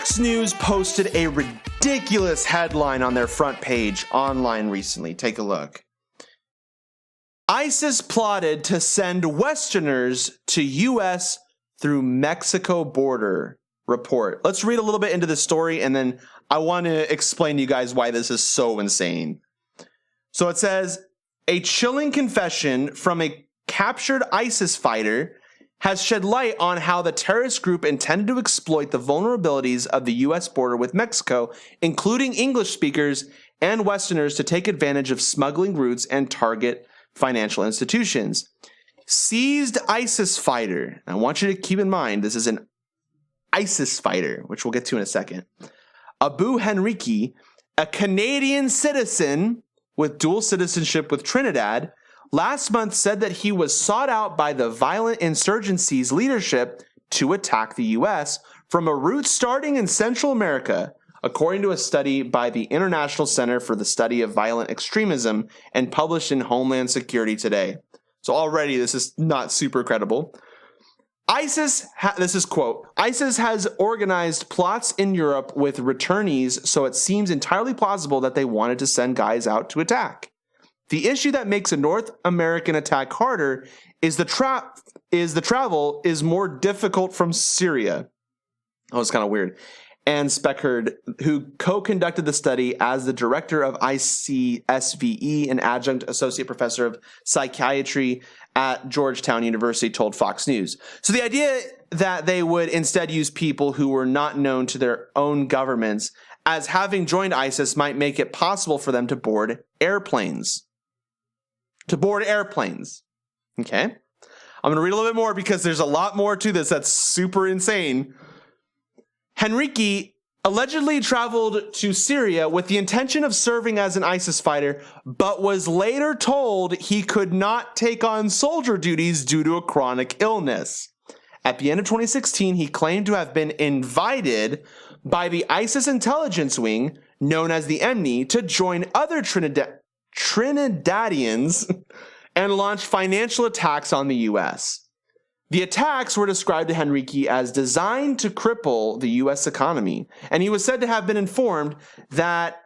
Fox News posted a ridiculous headline on their front page online recently. Take a look. ISIS plotted to send Westerners to U.S. through Mexico border. Report. Let's read a little bit into the story, and then I want to explain to you guys why this is so insane. So it says, a chilling confession from a captured ISIS fighter has shed light on how the terrorist group intended to exploit the vulnerabilities of the U.S. border with Mexico, including English speakers and Westerners, to take advantage of smuggling routes and target financial institutions. Seized ISIS fighter. I want you to keep in mind, this is an ISIS fighter, which we'll get to in a second. Abu Henrique, a Canadian citizen with dual citizenship with Trinidad, last month said that he was sought out by the violent insurgency's leadership to attack the U.S. from a route starting in Central America, according to a study by the International Center for the Study of Violent Extremism and published in Homeland Security Today. So already this is not super credible. This is quote, ISIS has organized plots in Europe with returnees, so it seems entirely plausible that they wanted to send guys out to attack. The issue that makes a North American attack harder is the travel is more difficult from Syria. Oh, it's kind of weird. Anne Speckard, who co-conducted the study as the director of ICSVE and adjunct associate professor of psychiatry at Georgetown University, told Fox News. So the idea that they would instead use people who were not known to their own governments as having joined ISIS might make it possible for them to board airplanes. Okay? I'm going to read a little bit more because there's a lot more to this that's super insane. Henrique allegedly traveled to Syria with the intention of serving as an ISIS fighter, but was later told he could not take on soldier duties due to a chronic illness. At the end of 2016, he claimed to have been invited by the ISIS intelligence wing, known as the EMNI, to join other Trinidadians and launch financial attacks on the U.S. The attacks were described to Henrique as designed to cripple the U.S. economy, and he was said to have been informed that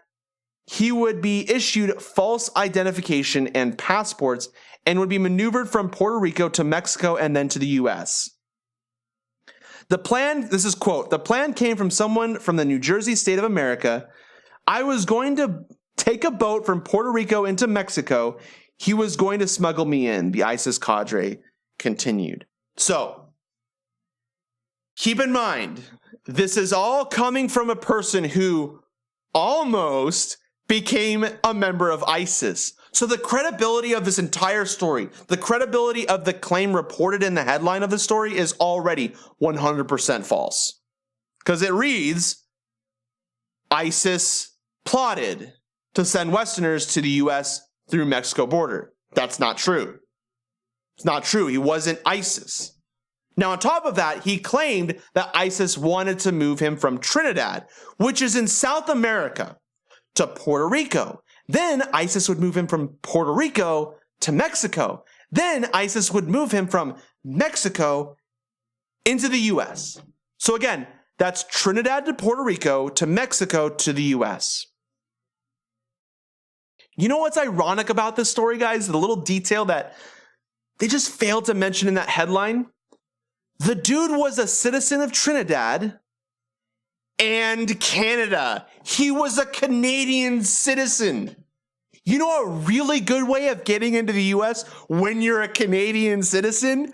he would be issued false identification and passports and would be maneuvered from Puerto Rico to Mexico and then to the U.S. The plan, this is quote, the plan came from someone from the New Jersey state of America. I was going to take a boat from Puerto Rico into Mexico. He was going to smuggle me in, the ISIS cadre continued. So, keep in mind, this is all coming from a person who almost became a member of ISIS. So the credibility of this entire story, the credibility of the claim reported in the headline of the story is already 100% false. Because it reads, ISIS plotted to send Westerners to the U.S. through Mexico border. That's not true. It's not true. He wasn't ISIS. Now, on top of that, he claimed that ISIS wanted to move him from Trinidad, which is in South America, to Puerto Rico. Then ISIS would move him from Puerto Rico to Mexico. Then ISIS would move him from Mexico into the U.S. So again, that's Trinidad to Puerto Rico to Mexico to the U.S. You know what's ironic about this story, guys? The little detail that they just failed to mention in that headline. The dude was a citizen of Trinidad and Canada. He was a Canadian citizen. You know a really good way of getting into the U.S. when you're a Canadian citizen?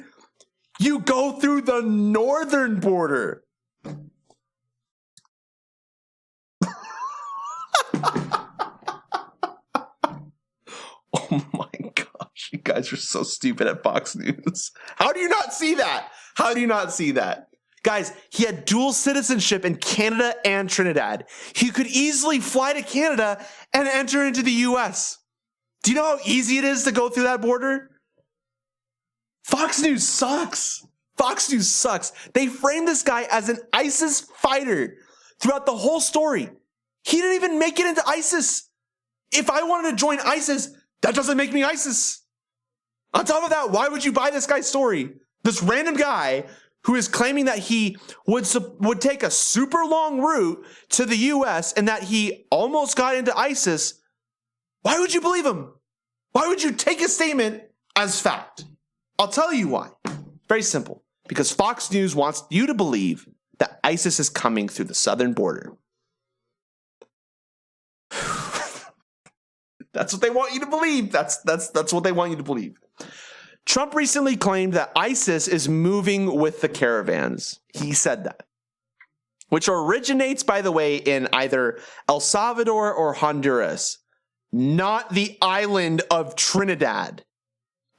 You go through the northern border. Oh my gosh, you guys are so stupid at Fox News. How do you not see that? How do you not see that? Guys, he had dual citizenship in Canada and Trinidad. He could easily fly to Canada and enter into the U.S. Do you know how easy it is to go through that border? Fox News sucks. Fox News sucks. They framed this guy as an ISIS fighter throughout the whole story. He didn't even make it into ISIS. If I wanted to join ISIS, that doesn't make me ISIS. On top of that, why would you buy this guy's story? This random guy who is claiming that he would take a super long route to the US and that he almost got into ISIS, why would you believe him? Why would you take his statement as fact? I'll tell you why. Very simple. Because Fox News wants you to believe that ISIS is coming through the southern border. That's what they want you to believe. That's what they want you to believe. Trump recently claimed that ISIS is moving with the caravans. He said that. Which originates, by the way, in either El Salvador or Honduras, not the island of Trinidad.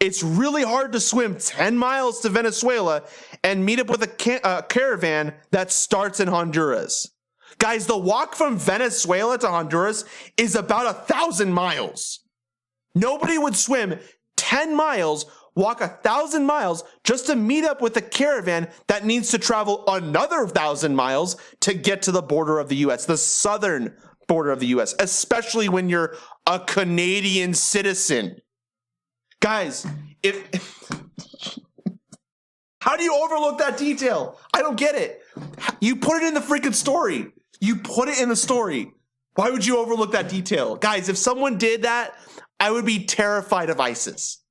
It's really hard to swim 10 miles to Venezuela and meet up with a caravan that starts in Honduras. Guys, the walk from Venezuela to Honduras is about 1,000 miles. Nobody would swim 10 miles, walk 1,000 miles just to meet up with a caravan that needs to travel another 1,000 miles to get to the border of the U.S., the southern border of the U.S., especially when you're a Canadian citizen. Guys, how do you overlook that detail? I don't get it. You put it in the freaking story. You put it in the story. Why would you overlook that detail? Guys, if someone did that, I would be terrified of ISIS.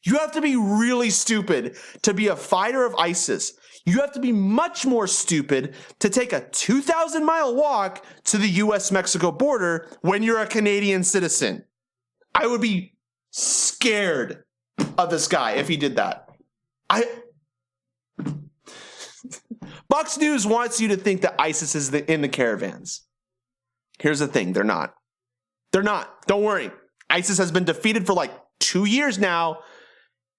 You have to be really stupid to be a fighter of ISIS. You have to be much more stupid to take a 2,000-mile walk to the U.S.-Mexico border when you're a Canadian citizen. I would be scared of this guy if he did that. Fox News wants you to think that ISIS is in the caravans. Here's the thing. They're not. They're not. Don't worry. ISIS has been defeated for like 2 years now,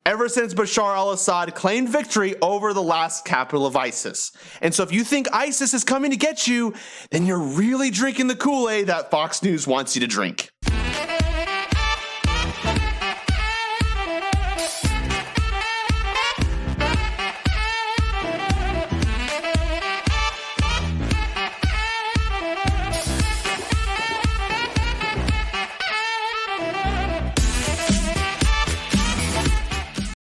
ever since Bashar al-Assad claimed victory over the last capital of ISIS. And so if you think ISIS is coming to get you, then you're really drinking the Kool-Aid that Fox News wants you to drink.